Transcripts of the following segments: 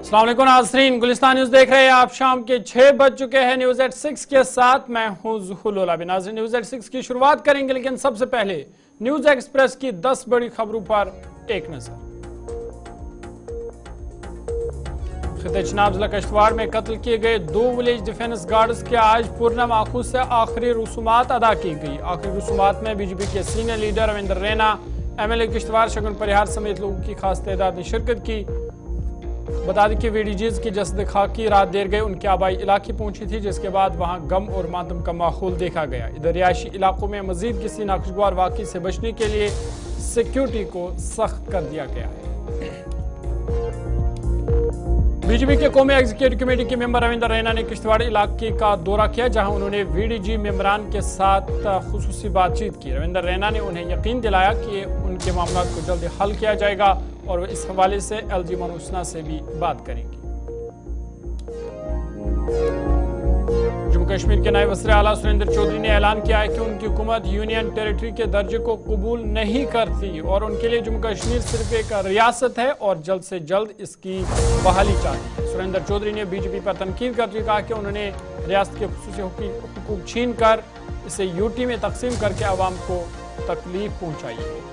अस्सलाम वालेकुम नाज़रीन, गुलिस्तान न्यूज़ देख रहे हैं आप। शाम के 6 बज चुके हैं। न्यूज़ एट 6 के साथ मैं हूं ज़ुहुल उलाबी। नाज़रीन, न्यूज़ एट 6 की शुरुआत करेंगे, लेकिन सबसे पहले न्यूज़ एक्सप्रेस की 10 बड़ी खबरों पर एक नजर। खिते चनाब जिला कश्तवाड़ में कत्ल किए गए 2 विलेज डिफेंस गार्ड्स के आज पूर्णम आखूज से आखिरी रसूमात अदा की गई। आखिरी रसूमात में बीजेपी के senior leader Ravinder Raina, MLA Kishtwar Shagun Parihar समेत लोगों की खास तादाद ने शिरकत की। बता दें कि VDGs की जसद खाकी रात देर गए उनके आबाई इलाके पहुंची थी, जिसके बाद वहां गम और मातम का माहौल देखा गया। इधर रिहायशी इलाकों में मजीद किसी नाखुशगवार वाक़ई से बचने के लिए सिक्योरिटी को सख्त कर दिया गया है। बीजेपी के कौमी एग्जीक्यूटिव कमेटी के मेंबर रविंद्र रैना ने किश्तवाड़ इलाके का दौरा किया, जहां उन्होंने VDG मेंबरान के साथ खुसूसी बातचीत की। रविंद्र रैना ने उन्हें यकीन दिलाया कि उनके मामलों को जल्द हल किया जाएगा और वो इस हवाले से LG मनोसना से भी बात करेंगी। जम्मू कश्मीर के नायब वज़ीर आला सुरेंद्र चौधरी ने ऐलान किया है कि उनकी हुकूमत यूनियन टेरिटरी के दर्जे को कबूल नहीं करती और उनके लिए जम्मू कश्मीर सिर्फ एक रियासत है और जल्द से जल्द इसकी बहाली चाहती है। सुरेंद्र चौधरी ने BJP पर तनकीद करते हुए कहा कि उन्होंने रियासत के खुसूसी हुकूक छीन कर इसे UT में तकसीम करके आवाम को तकलीफ पहुंचाई है।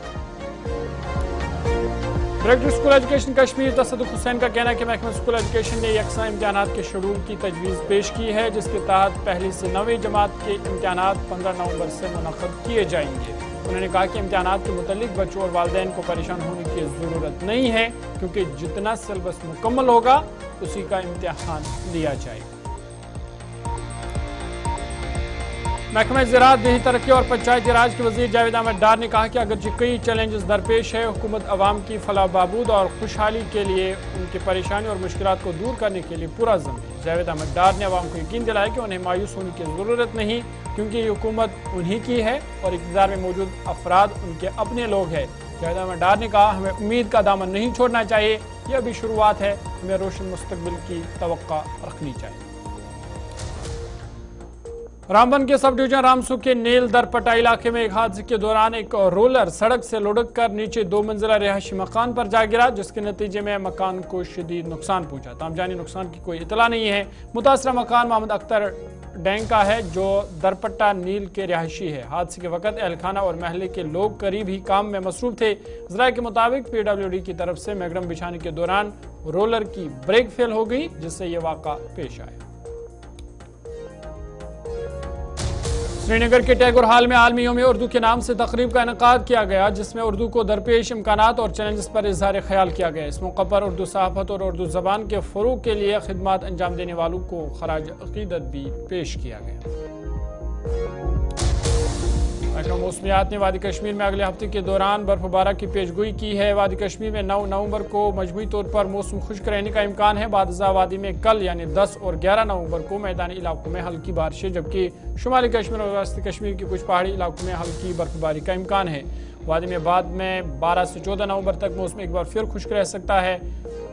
डायरेक्टर स्कूल एजुकेशन कश्मीर तसद्दुक हुसैन का कहना है कि महकमा स्कूल एजुकेशन ने यकसा इम्तिहानात के शेड्यूल की तजवीज़ पेश की है, जिसके तहत पहली से 9वीं जमात के इम्तिहानात 15 नवंबर से मुनक़्क़द किए जाएंगे। उन्होंने कहा कि इम्तिहानात के मुतालिक बच्चों और वालिदैन को परेशान होने की ज़रूरत नहीं है, क्योंकि जितना सिलेबस मुकम्मल होगा उसी का इम्तिहान लिया जाएगा। महकमा ज़राअत, देही तरक्की और पंचायती राज के वज़ीर जावेद अहमद डार ने कहा कि अगरचे कई चैलेंजेस दरपेश है, हुकूमत अवाम की फलाह बहबूद और खुशहाली के लिए उनकी परेशानी और मुश्किलात को दूर करने के लिए पुरा ज़िम्मा है। जावेद अहमद डार ने अवाम को यकीन दिलाया कि उन्हें मायूस होने की ज़रूरत नहीं, क्योंकि ये हुकूमत उन्हीं की है और इक़्तिदार में मौजूद अफराद उनके अपने लोग हैं। जावेद अहमद डार ने कहा, हमें उम्मीद का दामन नहीं छोड़ना चाहिए, यह अभी शुरुआत है, हमें रोशन मुस्तकबिल की तवक्का रखनी चाहिए। रामबन के सब डिवीजन रामसू के नेल दरपटा इलाके में एक हादसे के दौरान एक रोलर सड़क से लुढ़क कर नीचे 2 मंजिला रिहायशी मकान पर जा गिरा, जिसके नतीजे में मकान को शदीद नुकसान पहुंचा। तामजानी नुकसान की कोई इतला नहीं है। मुतासरा मकान मोहम्मद अख्तर डैंग का है, जो दरपट्टा नील के रिहायशी है। हादसे के वक्त एहलखाना और महल्ले के लोग करीब ही काम में मसरूफ थे। ज़राए के मुताबिक PWD की तरफ से मैगडम बिछाने के दौरान रोलर की ब्रेक फेल हो गई, जिससे ये वाक़ा पेश आया। श्रीनगर के टैगोर हॉल में आलमी यौम उर्दू के नाम से तकरीब का इनेकाद किया गया, जिसमें उर्दू को दरपेश इम्कानात और चैलेंजेस पर इज़हार ख्याल किया गया। इस मौके पर उर्दू सहाफ़त और उर्दू ज़बान के फ़रोग़ के लिए खिदमत अंजाम देने वालों को खराज अक़ीदत भी पेश किया गया। महकमा मौसमियात ने वादी कश्मीर में अगले हफ्ते के दौरान बर्फबारी की पेशगोई की है। वादी कश्मीर में 9 नवंबर को मजमूई तौर पर मौसम खुश्क रहने का इम्कान है। बादशाह वादी में कल यानी 10 और 11 नवंबर को मैदानी इलाकों में हल्की बारिशें, जबकि शुमाली कश्मीर और वस्ती कश्मीर के कुछ पहाड़ी इलाकों में हल्की बर्फबारी का इम्कान है। वादी में बाद में 12 से 14 नवंबर तक मौसम एक बार फिर खुश्क रह सकता है।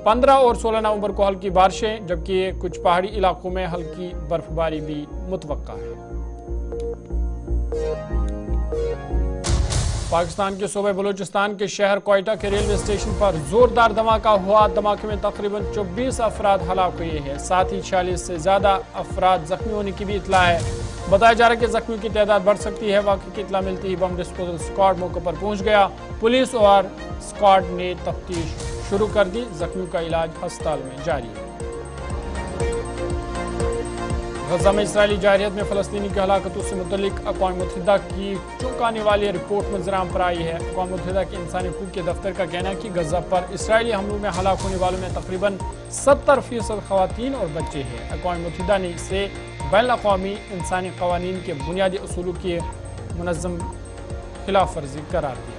15 और 16 नवंबर को हल्की बारिशें, जबकि कुछ पहाड़ी इलाकों में हल्की बर्फबारी भी मुतवक्का है। पाकिस्तान के सूबे बलूचिस्तान के शहर क्वेटा के रेलवे स्टेशन पर जोरदार धमाका हुआ। धमाके में तकरीबन 24 अफराद हलाक हुए हैं, साथ ही 46 से ज्यादा अफराद जख्मी होने की भी इतला है। बताया जा रहा है कि जख्मियों की तादाद बढ़ सकती है। वाक़े की इतला मिलती ही बम डिस्पोजल स्क्वाड मौके पर पहुंच गया। पुलिस और स्क्वाड ने तफ्तीश शुरू कर दी। जख्मियों का इलाज अस्पताल में जारी है। गजा में इसराइली जारहियत में फ़लस्तीनी की हलाकतों से मुतल्लिक अक़वाम मुत्तहिदा की चौंकाने वाली रिपोर्ट मंजराम पर आई है। अक़वाम मुत्तहिदा के इंसानी हकूक़ के दफ्तर का कहना है कि गजा पर इसराइली हमलों में हलाक होने वालों में तकरीबन 70% ख़वातीन और बच्चे हैं। अक़वाम मुत्तहिदा ने इसे बैनुल-अक़वामी इंसानी क़वानीन के बुनियादी उसूलों की मुनज़्ज़म खिलाफ वर्जी करार दिया।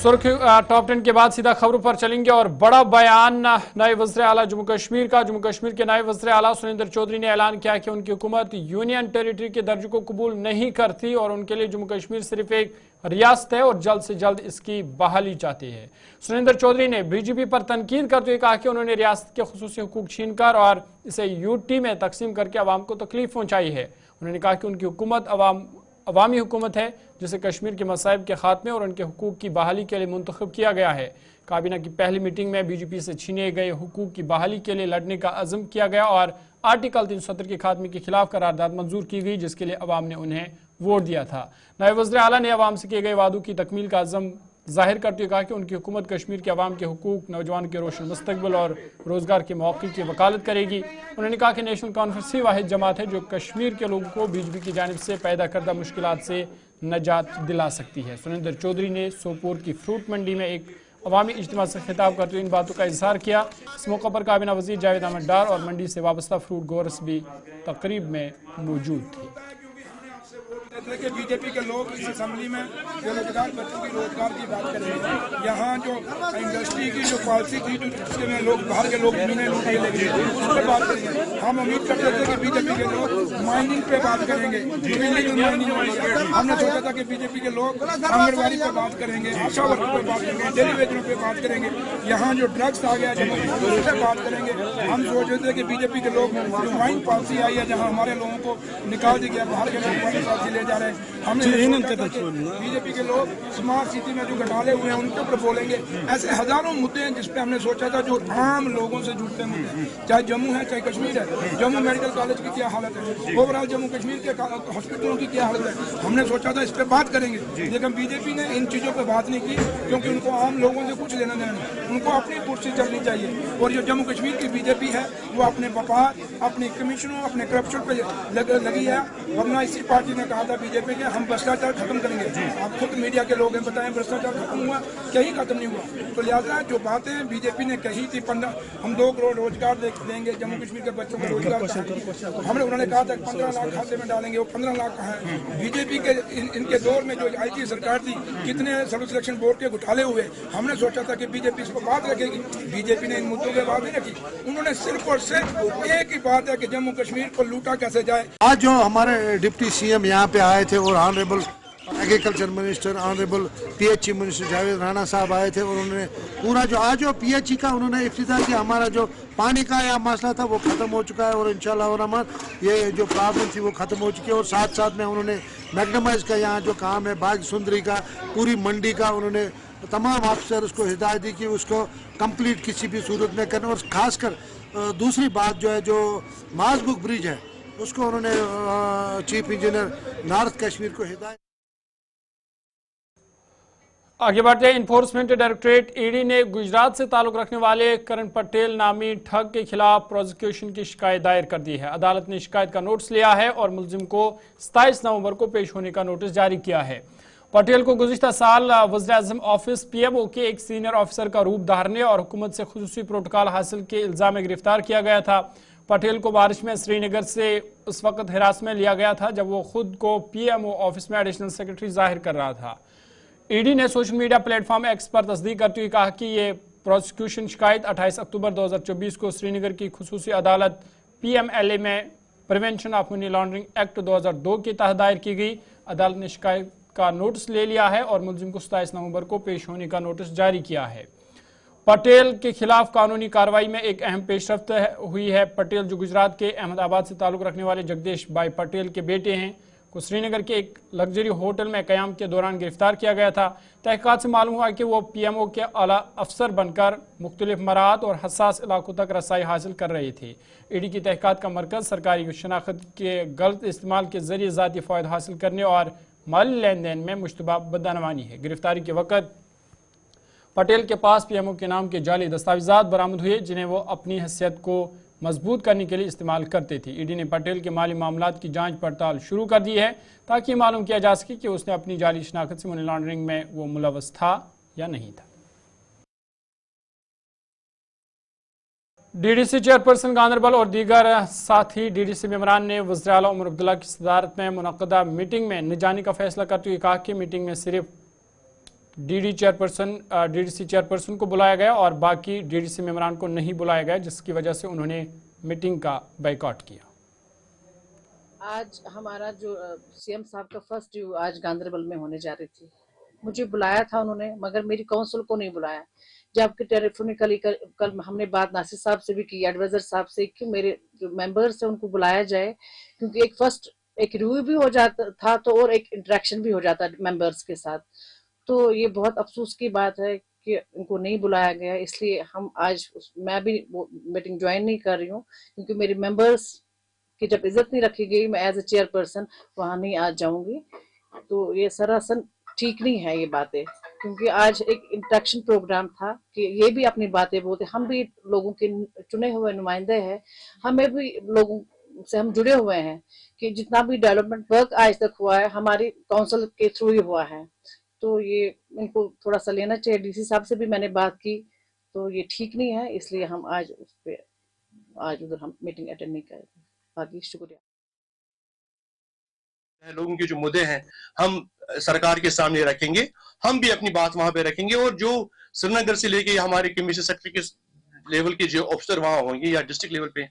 सुर्खी टॉप 10 के बाद सीधा खबरों पर चलेंगे और बड़ा बयान नायब वज़ीर आला जम्मू कश्मीर का। जम्मू कश्मीर के नायब वज़ीर आला सुरेंद्र चौधरी ने ऐलान किया कि उनकी हुकूमत यूनियन टेरिटरी के दर्जे को कबूल नहीं करती और उनके लिए जम्मू कश्मीर सिर्फ एक रियासत है और जल्द से जल्द इसकी बहाली चाहती है। सुरेंद्र चौधरी ने BJP पर तनकीद करते हुए कहा कि उन्होंने रियासत के खुसूसी हुकूक छीन कर और इसे UT में तकसीम करके अवाम को तकलीफ पहुंचाई है। उन्होंने कहा कि उनकी हुकूमत अवाम عوامی حکومت ہے جسے کشمیر کے مصائب کے خاتمے اور ان کے حقوق کی بحالی کے لیے منتخب کیا گیا ہے۔ کابینہ کی پہلی میٹنگ میں بی جے پی سے چھینے گئے حقوق کی بحالی کے لیے لڑنے کا عزم کیا گیا اور آرٹیکل 370 کے خاتمے کے خلاف قرارداد منظور کی گئی، جس کے لیے عوام نے انہیں ووٹ دیا تھا۔ نائب وزیر اعلیٰ نے عوام سے کیے گئے وعدوں کی تکمیل کا عزم ظاہر کرتے ہوئے کہا کہ ان کی حکومت کشمیر کے عوام کے حقوق، نوجوان کے روشن مستقبل اور روزگار کے مواقع کی وکالت کرے گی۔ انہوں نے کہا کہ نیشنل کانفرنس ہی واحد جماعت ہے جو کشمیر کے لوگوں کو بی جے پی کی جانب سے پیدا کردہ مشکلات سے نجات دلا سکتی ہے۔ سریندر چودھری نے سوپور کی فروٹ منڈی میں ایک عوامی اجتماع سے خطاب کرتے ہوئے ان باتوں کا اظہار کیا۔ اس موقع پر کابینہ وزیر جاوید احمد ڈار اور منڈی سے وابستہ فروٹ گورس بھی تقریب میں موجود تھے۔ کہ بی جے پی کے لوگ اس اسمبلی میں بے روزگار بچوں کی روزگار کی بات کریں گے، یہاں جو انڈسٹری کی جو پالیسی تھی جس میں لوگ باہر کے لوگ زمینیں لوٹنے لگے اس پہ بات کریں گے۔ ہم امید کرتے تھے کہ بی جے پی کے لوگ مائننگ پہ بات کریں گے، ہم نے سوچا تھا کہ بی جے پی کے لوگ آنگن واڑی پہ بات کریں گے، آشا ورکر پہ بات کریں گے، ڈیلی ویجروں پہ بات کریں گے، یہاں جو ڈرگس آ گیا اس پہ بات کریں گے۔ ہم سوچ رہے تھے کہ بی جے پی کے لوگ جو مائن پالیسی آئی ہے جہاں ہمارے لوگوں کو نکال دیا گیا، باہر کے لوگ مائن پالیسی لے جا رہے ہیں، ہم نے بی جے پی کے لوگ اسمارٹ سٹی میں جو گھٹالے ہوئے ہیں ان کے اوپر بولیں گے۔ ایسے ہزاروں مدعے ہیں جس پہ ہم نے سوچا تھا جو عام لوگوں سے جڑتے مدعے ہیں، چاہے جموں ہے چاہے کشمیر ہے، جموں میڈیکل کالج کی کیا حالت ہے، اوورآل جموں کشمیر کے ہاسپٹلوں کی کیا حالت ہے، ہم نے سوچا تھا اس پہ بات کریں گے، لیکن بی جے پی نے ان چیزوں پہ بات نہیں کی کیونکہ ان کو عام لوگوں سے کچھ لینا دینا نہیں، ان کو اپنی کرسی چلنی چاہیے۔ اور جو جموں کشمیر کی بی جے پی ہے وہ اپنے وفاد، اپنی کمیشنوں، اپنے کرپشن پہ لگی ہے، ورنہ اسی پارٹی نے کہا تھا بی جے پی کے ہم بھرشٹاچار ختم کریں گے۔ آپ خود میڈیا کے لوگ ہیں، بتائیں بھرشٹاچار ختم ہوا کہیں ختم نہیں ہوا؟ تو لہٰذا جو باتیں بی جے پی نے کہی تھی ہم 2 کروڑ روزگار دیں گے جموں کشمیر کے بچوں کو روزگار، انہوں نے کہا تھا 15 لاکھ کھاتے میں ڈالیں گے، وہ 15 لاکھ کہاں ہے؟ بی جے پی کے ان کے دور میں جو آئی ٹی سرکار تھی کتنے سروس سلیکشن بورڈ کے گھوٹالے ہوئے، ہم نے سوچا تھا کہ بی جے پی اس پر بات رکھے گی، بی جے پی نے ان مدعوں پہ بات نہیں رکھی۔ انہوں نے صرف اور صرف ایک ہی بات ہے کہ جموں کشمیر کو لوٹا کیسے جائے۔ آج جو ہمارے ڈپٹی سی ایم یہاں پہ آئے تھے اور honourable agriculture minister, honourable P H E minister Javed Rana صاحب آئے تھے اور انہوں نے پورا جو آج جو پی ایچ ای کا انہوں نے افتتاح کیا، ہمارا جو پانی کا یا مسئلہ تھا وہ ختم ہو چکا ہے اور انشاءاللہ الرحمن یہ جو پرابلم تھی وہ ختم ہو چکی ہے، اور ساتھ ساتھ میں انہوں نے میگنمائز کا یہاں جو کام ہے باغ سندری کا، پوری منڈی کا، انہوں نے تمام افسر کو ہدایت دی کہ اس کو کمپلیٹ کسی بھی صورت میں کرنا، اور خاص کر دوسری بات جو ہے جو ماز بک برج ہے اس کو انہوں نے چیف انجینئر نارتھ کشمیر کو ہدایت۔ آگے بڑھتے ہیں، انفورسمنٹ ڈائریکٹوریٹ ای ڈی نے گجرات سے تعلق رکھنے والے کرن پٹیل نامی ٹھگ کے خلاف پروزیکیوشن کی شکایت دائر کر دی ہے۔ عدالت نے شکایت کا نوٹس لیا ہے اور ملزم کو 27 نومبر کو پیش ہونے کا نوٹس جاری کیا ہے۔ پٹیل کو گزشتہ سال وزیراعظم آفس پی ایم او کے ایک سینئر آفیسر کا روپ دھارنے اور حکومت سے خصوصی پروٹوکال حاصل کے الزام میں گرفتار کیا گیا تھا۔ پٹیل کو بارش میں سری نگر سے اس وقت حراست میں لیا گیا تھا جب وہ خود کو پی ایم او آفس میں ایڈیشنل سیکرٹری ظاہر کر رہا تھا۔ ای ڈی نے social media platform X پر تصدیق کرتے ہوئے کہا کہ یہ پروسیکیوشن شکایت 28 اکتوبر 2024 کو سری نگر کی خصوصی عدالت پی ایم ایل اے میں prevention of money laundering act 2002 کے تحت دائر کی گئی۔ عدالت نے شکایت کا نوٹس لے لیا ہے اور ملزم کو 27 نومبر کو پیش ہونے کا نوٹس جاری کیا ہے۔ پٹیل کے خلاف قانونی کارروائی میں ایک اہم پیش رفت ہوئی ہے۔ پٹیل جو گجرات کے احمد آباد سے تعلق رکھنے والے جگدیش بھائی پٹیل کے بیٹے ہیں کو سری نگر کے ایک لگژری ہوٹل میں قیام کے دوران گرفتار کیا گیا تھا۔ تحقیقات سے معلوم ہوا کہ وہ پی ایم او کے اعلیٰ افسر بن کر مختلف مراعات اور حساس علاقوں تک رسائی حاصل کر رہے تھے۔ ای ڈی کی تحقیقات کا مرکز سرکاری شناخت کے غلط استعمال کے ذریعے ذاتی فوائد حاصل کرنے اور مالی لین دین میں مشتبہ بدعنوانی ہے۔ گرفتاری کے وقت پٹیل کے پاس پی ایم او کے نام کے جعلی دستاویزات برآمد ہوئے جنہیں وہ اپنی حیثیت کو مضبوط کرنے کے لیے استعمال کرتے تھے۔ ای ڈی نے پٹیل کے مالی معاملات کی جانچ پڑتال شروع کر دی ہے تاکہ یہ معلوم کیا جا سکے کہ اس نے اپنی جعلی شناخت سے منی لانڈرنگ میں وہ ملوث تھا یا نہیں تھا۔ D D C chairperson Ganderbal اور دیگر ساتھی ڈی ڈی سی ممبران نے وزیر اعلیٰ عمر عبداللہ کی صدارت میں منعقدہ میٹنگ میں نہ جانے کا فیصلہ کرتے ہوئے کہا کہ میٹنگ میں صرف ڈی ڈی سی چیئرپرسن کو بلایا گیا اور باقی ڈی ڈی سی ممبران کو نہیں بلایا گیا، جس کی وجہ سے انہوں نے میٹنگ کا بائیکاٹ کیا۔ آج ہمارا جو سی ایم صاحب کا فرسٹ ڈیو آج گاندربل میں ہونے جا رہی تھی، مجھے بلایا تھا انہوں نے، مگر میری کونسل کو نہیں بلایا، جبکہ ٹیلیفونکلی کل ہم نے بات ناصر صاحب سے بھی کی، ایڈوائزر صاحب سے، کہ میرے جو ممبرس ہیں ان کو بلایا جائے، کیونکہ ایک فرسٹ एक रिव्यू भी हो जाता था तो और एक इंटरेक्शन भी हो जाता मेंबर्स के साथ। तो ये बहुत अफसोस की बात है कि उनको नहीं बुलाया गया, इसलिए हम आज मैं भी वो मीटिंग ज्वाइन नहीं कर रही हूँ, क्योंकि मेरी मेंबर्स की जब इज्जत नहीं रखी गई, मैं एज ए चेयरपर्सन वहाँ नहीं आज जाऊंगी। तो ये सरासर ठीक नहीं है ये बातें, क्योंकि आज एक इंटरेक्शन प्रोग्राम था कि ये भी अपनी बातें बोलते, हम भी लोगों के चुने हुए नुमाइंदे हैं, हमें भी लोगों से हम जुड़े हुए हैं कि जितना भी डेवलपमेंट वर्क आज तक हुआ है हमारी काउंसिल के थ्रू ही हुआ है। तो ये इनको थोड़ा सा लेना चाहिए। डीसी साहब से भी मैंने बात की, तो ये ठीक नहीं है, इसलिए हम आज उस पर आज उधर हम मीटिंग अटेंड नहीं करेंगे। बाकी शुक्रिया। लोगों के जो मुद्दे हैं हम सरकार के सामने रखेंगे, हम भी अपनी बात वहां पे रखेंगे, और जो श्रीनगर से लेके हमारे कमिश्नर सेक्रेटरी के लेवल के जो ऑफिसर वहां होंगे या डिस्ट्रिक्ट लेवल पे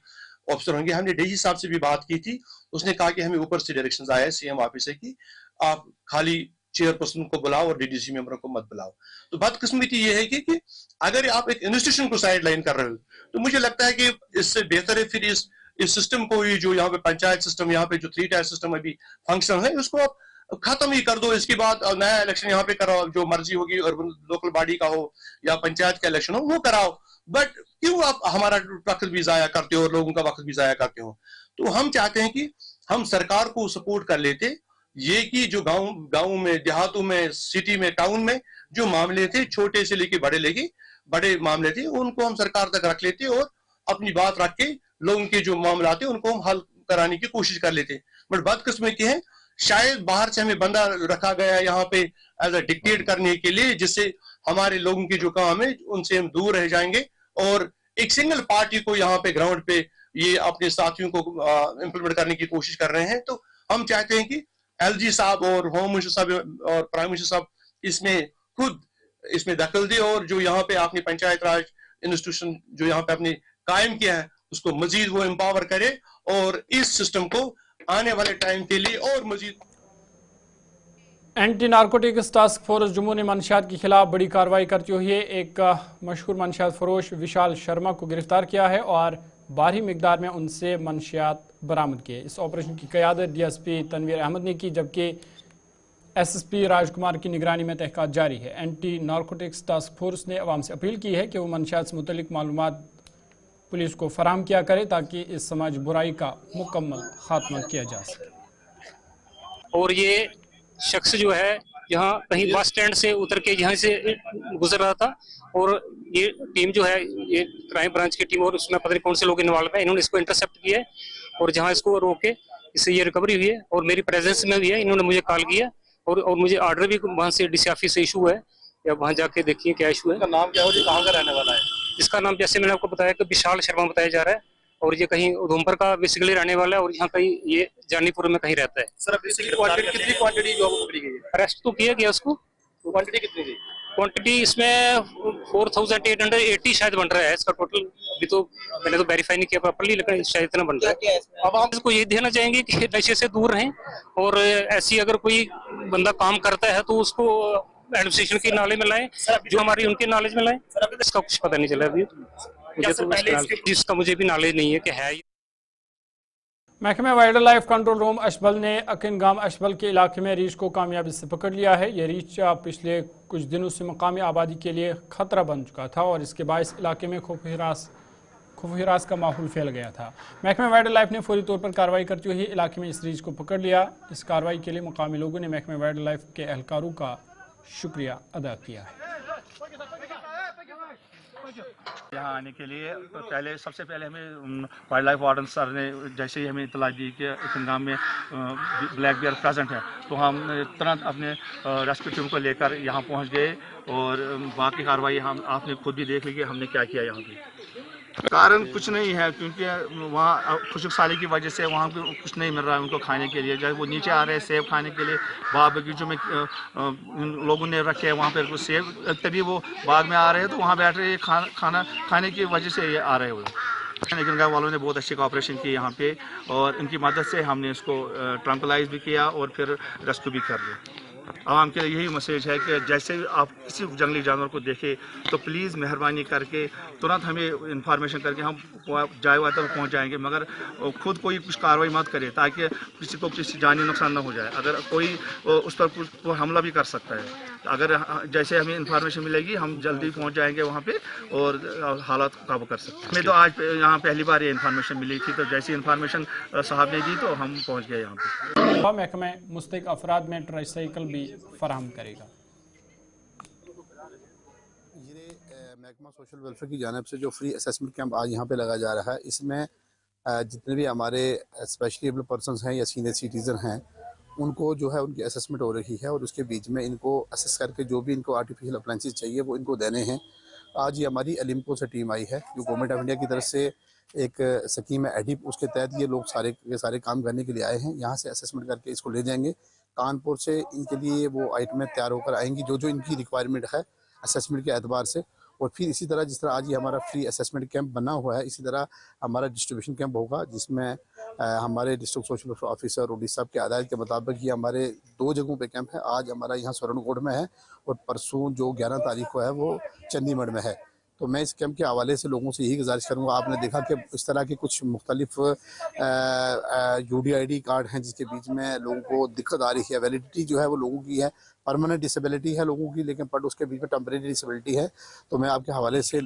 ऑफिसर होंगे, हमने डीजी साहब से भी बात की थी। उसने कहा कि हमें ऊपर से डायरेक्शंस आए सीएम ऑफिस से कि आप खाली चेयरपर्सन को बुलाओ और डीडीसी मेंबरों को मत बुलाओ। तो बदकिस्मती ये है कि अगर आप एक इंस्टीट्यूशन को साइड लाइन कर रहे हो, तो मुझे लगता है कि इससे बेहतर है फिर इस सिस्टम को, ये जो यहाँ पे पंचायत सिस्टम, यहाँ पे जो 3 टायर सिस्टम अभी फंक्शन है, उसको आप खत्म ही कर दो। इसके बाद नया इलेक्शन यहाँ पे कराओ, जो मर्जी होगी, और लोकल बॉडी का हो या पंचायत का इलेक्शन हो वो कराओ। बट क्यों आप हमारा वक्त भी जाया करते हो और लोगों का वक्त भी जाया करते हो? तो हम चाहते हैं कि हम सरकार को सपोर्ट कर लेते, ये कि जो गाँव में, देहातों में, सिटी में, टाउन में जो मामले थे, छोटे से लेके बड़े मामले थे, उनको हम सरकार तक रख लेते और अपनी बात रख के लोगों के जो मामला थे उनको हम हल कराने की कोशिश कर लेते। बट बदकिस्मती है, शायद बाहर से हमें बंदा रखा गया है यहाँ पे एज अ डिक्टेट करने के लिए, जिससे हमारे लोगों के जो काम है उनसे हम दूर रह जाएंगे, और एक सिंगल पार्टी को यहाँ पे ग्राउंड पे ये अपने साथियों को इम्प्लीमेंट करने की कोशिश कर रहे हैं। तो हम चाहते हैं कि एलजी साहब और होम मिनिस्टर साहब और प्राइम मिनिस्टर साहब इसमें दखल दे, और जो यहाँ पे आपने पंचायत राज इंस्टीट्यूशन जो यहाँ पे आपने कायम किया है उसको मजीद वो एम्पावर करे, और इस सिस्टम को आने वाले टाइम के लिए और मजीद। Anti narcotics task force Jammu ने मंशियात के खिलाफ बड़ी कार्रवाई करते हुए एक मशहूर मंशियात फरोश विशाल शर्मा को गिरफ्तार किया है और भारी मिकदार में उनसे मंशियात बरामद किए। इस ऑपरेशन की क़यादत डीएसपी तनवीर अहमद ने की, जबकि एसएसपी राजकुमार की निगरानी में तहक़ीक़ात जारी है। एंटी नारकोटिक्स टास्क फोर्स ने अवाम से अपील की है कि वो मंशियात से मुतल्लिक मालूमात पुलिस को फराहम किया करे ताकि इस समाज बुराई का मुकम्मल खात्मा किया जा सके। और ये शख्स जो है यहाँ कहीं बस स्टैंड से उतर के यहाँ से गुजर रहा था, और ये टीम जो है, ये क्राइम ब्रांच की टीम, और उसमें पता नहीं कौन से लोग इन्वॉल्व है, इन्होंने इसको इंटरसेप्ट किया है और जहाँ इसको रोक के इससे ये रिकवरी हुई है, और मेरी प्रेजेंस में भी है। इन्होंने मुझे कॉल किया और मुझे ऑर्डर भी वहाँ से डीसी ऑफिस से इशू है, या वहाँ जाके देखिए क्या इशू है। नाम क्या हो, कहाँ का रहने वाला है? इसका नाम जैसे मैंने आपको बताया कि विशाल शर्मा बताया जा रहा है, और ये कहीं उधमपुर का बेसिकली रहने वाला है, और यहाँ कहीं ये जानीपुर में कहीं रहता है। सर कितनी क्वांटिटी जो आपको पकड़ी गई है? अरेस्ट तो किया गया उसको। क्वांटिटी कितनी थी? क्वांटिटी इसमें 4880 शायद बन रहा है इसका टोटल। अभी तो मैंने तो वेरीफाई नहीं किया प्रॉपर्ली, लेकिन शायद इतना बन रहा है। अब हम इसको ये देना चाहेंगे कि नशे से दूर रहें, और ऐसी अगर कोई बंदा काम करता है तो उसको एडमिनिस्ट्रेशन की नॉलेज में लाएं, जो हमारी उनके नॉलेज में लाएं। इसका कुछ पता नहीं चला अभी, मुझे तो जिसका मुझे भी नॉलेज नहीं है कि है। महकमे वाइल्ड लाइफ कंट्रोल रूम अशबल ने अकिनगाम अशबल के इलाके में रीछ को कामयाबी से पकड़ लिया है। यह रीछ पिछले कुछ दिनों से मकामी आबादी के लिए खतरा बन चुका था और इसके बायस इलाके में खौफ हिरास का माहौल फैल गया था। महकमे वाइल्ड लाइफ ने फौरी तौर पर कार्रवाई करते हुए इलाके में इस रीछ को पकड़ लिया। इस कार्रवाई के लिए मुकामी लोगों ने महकमे वाइल्ड लाइफ के एहलकारों का शुक्रिया अदा किया है। यहाँ आने के लिए सबसे पहले हमें वाइल्ड लाइफ वार्डन सर ने जैसे ही हमें इतला दी कि अकिनगाम में ब्लैक बियर प्रेजेंट है, तो हम तुरंत अपने रेस्क्यू टीम को लेकर यहाँ पहुँच गए, और बाकी कार्रवाई हम आपने खुद भी देख ली कि हमने क्या किया। यहाँ की कारण कुछ नहीं है, क्योंकि वहाँ खुशक साली की वजह से वहाँ पे कुछ नहीं मिल रहा है उनको खाने के लिए। जब वो नीचे आ रहे हैं सेब खाने के लिए, बाग बगीचों में लोगों ने रखे हैं वहाँ पे सेब, तभी वो बाग में आ रहे हैं तो वहाँ बैठ रहे हैं, खाना खाने की वजह से ये आ रहे हैं वो। लेकिन गाँव वालों ने बहुत अच्छी कोऑपरेशन की यहाँ पे, और इनकी मदद से हमने इसको ट्रंकुलाइज भी किया और फिर रेस्क्यू भी कर लिया। आवाम के लिए यही मैसेज है कि जैसे भी आप किसी जंगली जानवर को देखें तो प्लीज़ मेहरबानी करके तुरंत हमें इंफॉर्मेशन करके हम जाए हुआ तक पहुँच जाएंगे, मगर खुद कोई कुछ कार्रवाई मत करे ताकि किसी को किसी जानी नुकसान ना हो जाए। अगर कोई उस पर कुछ हमला भी कर सकता है। अगर जैसे हमें इंफॉर्मेशन मिलेगी हम जल्दी पहुंच जाएंगे वहां पे और हालात को काबू कर सकते हैं। हमें तो आज यहाँ पहली बार ये इंफॉर्मेशन मिली थी, तो जैसी इंफॉर्मेशन साहब ने दी तो हम पहुंच गए यहाँ पे। महकमा मुस्तहिक अफराद में ट्राईसाइकिल भी फराहम करेगा। ये महकमा सोशल वेलफेयर की जानिब से जो फ्री असेसमेंट कैंप आज यहाँ पे लगाया जा रहा है, इसमें जितने भी हमारे स्पेशली एबल पर्सनस हैं या सीनियर सिटीज़न हैं उनको जो है उनकी असेसमेंट हो रही है और उसके बीच में इनको असेस करके जो भी इनको आर्टिफिशियल अप्लाइंसेस चाहिए वो इनको देने हैं। आज ये हमारी अलिम्को से टीम आई है जो गवर्नमेंट ऑफ इंडिया की तरफ से एक स्कीम है एडिप, उसके तहत ये लोग सारे के सारे काम करने के लिए आए हैं। यहाँ से असेसमेंट करके इसको ले जाएंगे। कानपुर से इनके लिए वो आइटमें तैयार होकर आएंगी जो जो इनकी रिक्वायरमेंट है असेसमेंट के एतबार से। और फिर इसी तरह जिस तरह आज ये हमारा फ्री असेसमेंट कैंप बना हुआ है, इसी तरह हमारा डिस्ट्रीब्यूशन कैंप होगा जिसमें हमारे district social welfare officer Odisha साहब के आदायत के मुताबिक ये हमारे 2 जगहों पे कैंप है। आज हमारा यहाँ स्वर्णकोट में है और परसों जो 11 तारीख को है वो चंडीगढ़ में है। तो मैं इस कैंप के हवाले से लोगों से यही गुजारिश करूँगा, आपने देखा कि इस तरह के कुछ मुख्तलिफ UDID कार्ड हैं जिसके बीच में लोगों को दिक्कत आ रही है। वैलिडिटी जो है वो लोगों की है, परमानेंट डिसेबिलिटी है लोगों की, लेकिन बट उसके बीच में टेम्परेरी डिसेबिलिटी है। तो मैं आपके हवाले से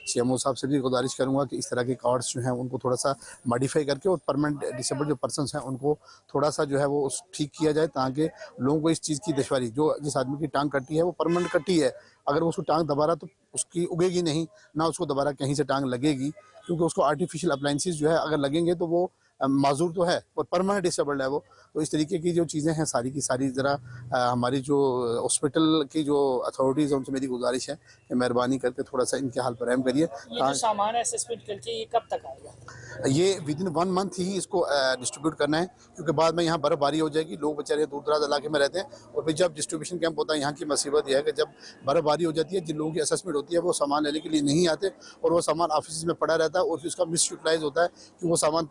CMO साहब से भी गुजारिश करूँगा कि इस तरह के कार्ड्स जो हैं उनको थोड़ा सा मॉडिफाई करके और परमानेंट डिसेबल्ड जो पर्सनस हैं उनको थोड़ा सा जो है वो ठीक किया जाए ताकि लोगों को इस चीज़ की दुश्वारी, जो जिस आदमी की टांग कटी है वो परमानेंट कटी है, अगर उसको टांग दोबारा तो उसकी उगेगी नहीं, ना उसको दोबारा कहीं से टांग लगेगी, क्योंकि उसको आर्टिफिशियल अप्लाइंसेस जो है अगर लगेंगे तो वो माजूर तो है और परमानेंट डिसेबल्ड है वो। तो इस तरीके की जो चीज़ें हैं सारी की सारी ज़रा हमारी जो हॉस्पिटल की जो अथॉरिटीज़ हैं उनसे मेरी गुजारिश है कि मेहरबानी करके थोड़ा सा इनके हाल पर रहम करिए। ये जो सामान असेसमेंट करके ये कब तक आएगा? ये विदिन 1 मंथ ही इसको डिस्ट्रीब्यूट करना है, क्योंकि बाद में यहाँ बर्फ़बारी हो जाएगी, लोग बेचारे दूर दराज इलाके में रहते हैं। और फिर जब डिस्ट्रीब्यूशन कैंप होता है यहाँ की मुसीबत यह है कि जब बर्फ़बारी हो जाती है जिन लोगों की असेसमेंट होती है वो सामान लेने के लिए नहीं आते और वो सामान ऑफिस में पड़ा रहता है और फिर उसका मिस यूटिलाइज होता है कि वो सामान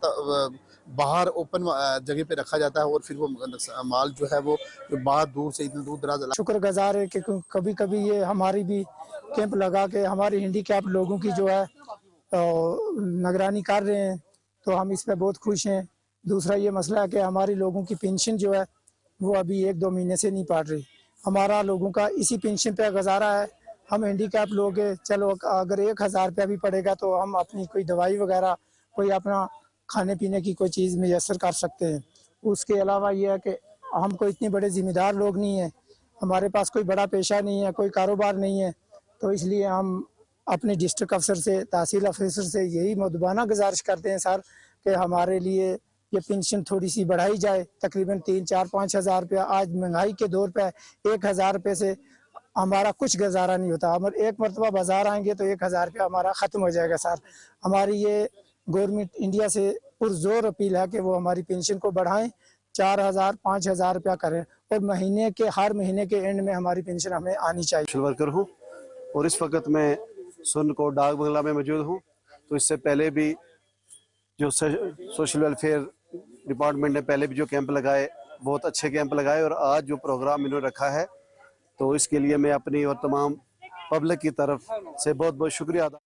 बाहर ओपन जगह पे रखा जाता है और फिर वो माल जो है वो जो बाहर दूर से इतने दूर दराज। शुक्रगुजार है कि कभी कभी ये हमारी भी कैंप लगा के हमारे हैंडीकैप लोगों की जो है निगरानी कर रहे हैं, तो हम इस पे बहुत खुश हैं। दूसरा ये मसला है कि हमारी लोगों की पेंशन जो है वो अभी 1-2 महीने से नहीं पड़ रही। हमारा लोगों का इसी पेंशन पे गुजारा है। हम हैंडीकैप लोग हैं, चलो अगर 1000 रुपया भी पड़ेगा तो हम अपनी कोई दवाई वगैरह कोई अपना खाने पीने की कोई चीज़ मुयसर कर सकते हैं। उसके अलावा ये है कि हम कोई इतने बड़े ज़िम्मेदार लोग नहीं हैं, हमारे पास कोई बड़ा पेशा नहीं है, कोई कारोबार नहीं है, तो इसलिए हम अपने डिस्ट्रिक्ट अफसर से तहसील अफसर से यही मुद्दबाना गुजारिश करते हैं सर कि हमारे लिए ये पेंशन थोड़ी सी बढ़ाई जाए। तकरीबन 3-4-5 हज़ार रुपया आज महंगाई के दौर पे 1000 रुपये से हमारा कुछ गुजारा नहीं होता। हम एक मरतबा बाजार आएंगे तो 1000 रुपया हमारा ख़त्म हो जाएगा सर। हमारी ये गवर्नमेंट इंडिया से पुरजोर अपील है कि वो हमारी पेंशन को बढ़ाएं, 4000-5000 रुपया करें और हर महीने के एंड में हमारी पेंशन हमें आनी चाहिए। सोशल वर्कर हूँ और इस वक्त मैं स्वर्णकोट डाक बंगला में मौजूद हूँ। तो इससे पहले भी जो सोशल वेलफेयर डिपार्टमेंट ने पहले भी जो कैंप लगाए, बहुत अच्छे कैंप लगाए और आज जो प्रोग्राम इन्होंने रखा है तो इसके लिए मैं अपनी और तमाम पब्लिक की तरफ से बहुत बहुत शुक्रिया अदा।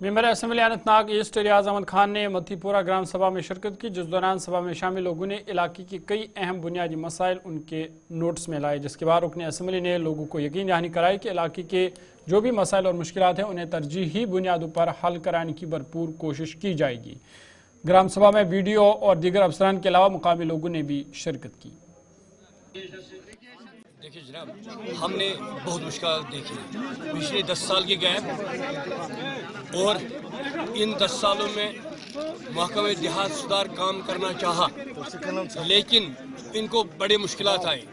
मेंबर असेंबली अनंतनाग ईस्ट रियाज अहमद खान ने मतीपुरा ग्राम सभा में शिरकत की, जिस दौरान सभा में शामिल लोगों ने इलाके की कई अहम बुनियादी मसाइल उनके नोट्स में लाए, जिसके बाद रुकन असेंबली ने लोगों को यकीन दहानी कराई कि इलाके के जो भी मसाइल और मुश्किलात हैं उन्हें तरजीही बुनियादों पर हल कराने की भरपूर कोशिश की जाएगी। ग्राम सभा में BDO और दीगर अफसरान के अलावा मुकामी लोगों ने भी शिरकत की। देखिए जनाब, हमने बहुत मुश्किल देखी पिछले 10 साल के गैप और इन 10 सालों में महकमे देहात सुधार काम करना चाहा, लेकिन इनको बड़े मुश्किलात आए।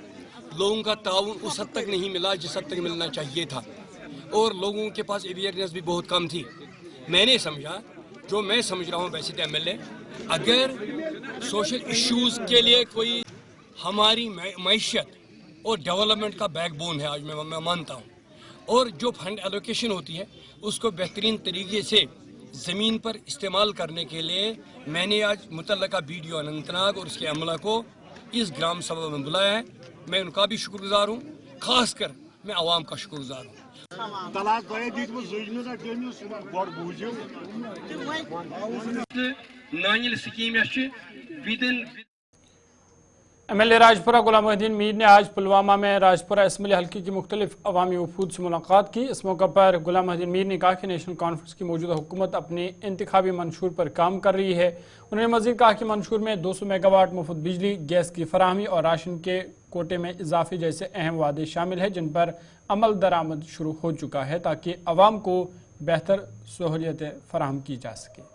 लोगों का ताउन उस हद तक नहीं मिला जिस हद तक मिलना चाहिए था और लोगों के पास अवेयरनेस भी बहुत कम थी। मैंने समझा, जो मैं समझ रहा हूँ वैसे तो MLA, अगर सोशल इश्यूज़ के लिए कोई हमारी मैशियत और डेवलपमेंट का बैकबोन है, आज मैं मानता हूँ, और जो फंड एलोकेशन होती है उसको बेहतरीन तरीके से ज़मीन पर इस्तेमाल करने के लिए मैंने आज मुतल्लका BDO अनंतनाग और उसके अमला को इस ग्राम सभा में बुलाया है, मैं उनका भी शुक्रगुजार हूँ, खासकर मैं आवाम का शुक्रगुजार हूँ। MLA राजपुरा गुलाम मोहिद्दीन मीर ने आज पुलवामा में राजपुरा असम्बली हल्के की मुख्तलिफ अवामी वफूद से मुलाकात की। इस मौके पर गुलाम मोहिद्दीन मीर ने कहा कि नेशनल कॉन्फ्रेंस की मौजूदा हुकूमत अपने इंतखाबी मंशूर पर काम कर रही है। उन्होंने मज़ीद कहा कि मंशूर में 200 मेगावाट मुफ्त बिजली, गैस की फराहमी और राशन के कोटे में इजाफे जैसे अहम वादे शामिल हैं, जिन पर अमल दरामद शुरू हो चुका है ताकि अवाम को बेहतर सहूलियतें फराहम की जा सके।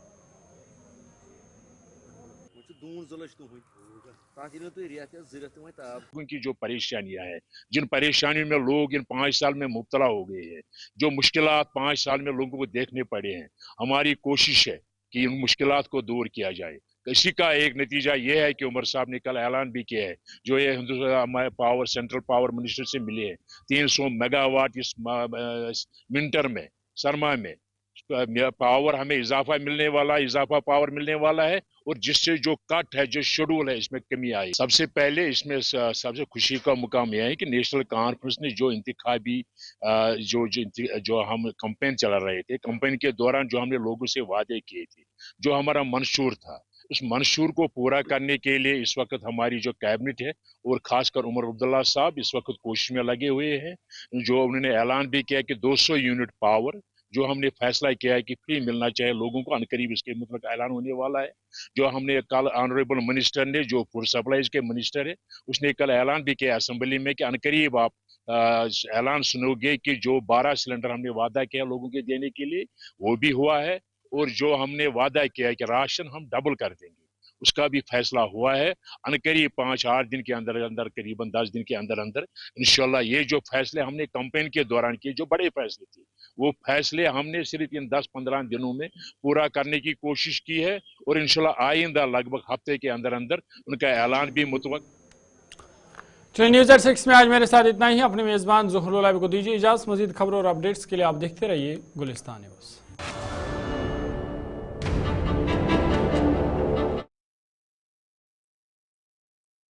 उनकी जो परेशानियां हैं, जिन परेशानियों में लोग इन 5 साल में मुब्तला हो गए हैं, जो मुश्किलात 5 साल में लोगों को देखने पड़े हैं, हमारी कोशिश है कि इन मुश्किलात को दूर किया जाए। इसी का एक नतीजा ये है कि उमर साहब ने कल ऐलान भी किया है, जो ये Hindustan power central power minister से मिले हैं, 300 मेगावाट इस विंटर में, सरमा में पावर हमें इजाफा पावर मिलने वाला है, और जिससे जो कट है, जो शेड्यूल है, इसमें कमी आई। सबसे पहले इसमें सबसे खुशी का मुकाम यह है कि नेशनल कॉन्फ्रेंस ने जो इंतखाबी जो हम कैंपेन चला रहे थे, कैंपेन के दौरान जो हमने लोगों से वादे किए थे, जो हमारा मंशूर था, उस मंशूर को पूरा करने के लिए इस वक्त हमारी जो कैबिनेट है और खासकर उमर अब्दुल्ला साहब इस वक्त कोशिश में लगे हुए हैं। जो उन्होंने ऐलान भी किया कि 200 यूनिट पावर जो हमने फैसला किया है कि फ्री मिलना चाहिए लोगों को, अनकरीब इसके मतलब ऐलान होने वाला है। जो हमने कल ऑनरेबल मिनिस्टर ने, जो फूड सप्लाईज के मिनिस्टर है, उसने कल ऐलान भी किया असेंबली में कि अनकरीब आप ऐलान सुनोगे कि जो 12 सिलेंडर हमने वादा किया लोगों के देने के लिए, वो भी हुआ है, और जो हमने वादा किया है कि राशन हम डबल कर देंगे, उसका भी फैसला हुआ है। अनकरीब 5-8 दिन के अंदर करीबन 10 दिन के अंदर इंशाल्लाह ये जो फैसले हमने कैंपेन के दौरान किए, जो बड़े फैसले थे, वो फैसले हमने सिर्फ इन 10-15 दिनों में पूरा करने की कोशिश की है, और इंशाल्लाह आइंदा लगभग हफ्ते के अंदर उनका ऐलान भी मुतवक्किल। चलिए न्यूज़ एट 6 में आज मेरे साथ इतना ही। अपने मेज़बान ज़ुहरुल को दीजिए इजाज़त। मज़ीद खबरों और अपडेट्स के लिए आप देखते रहिए गुलिस्तान न्यूज़।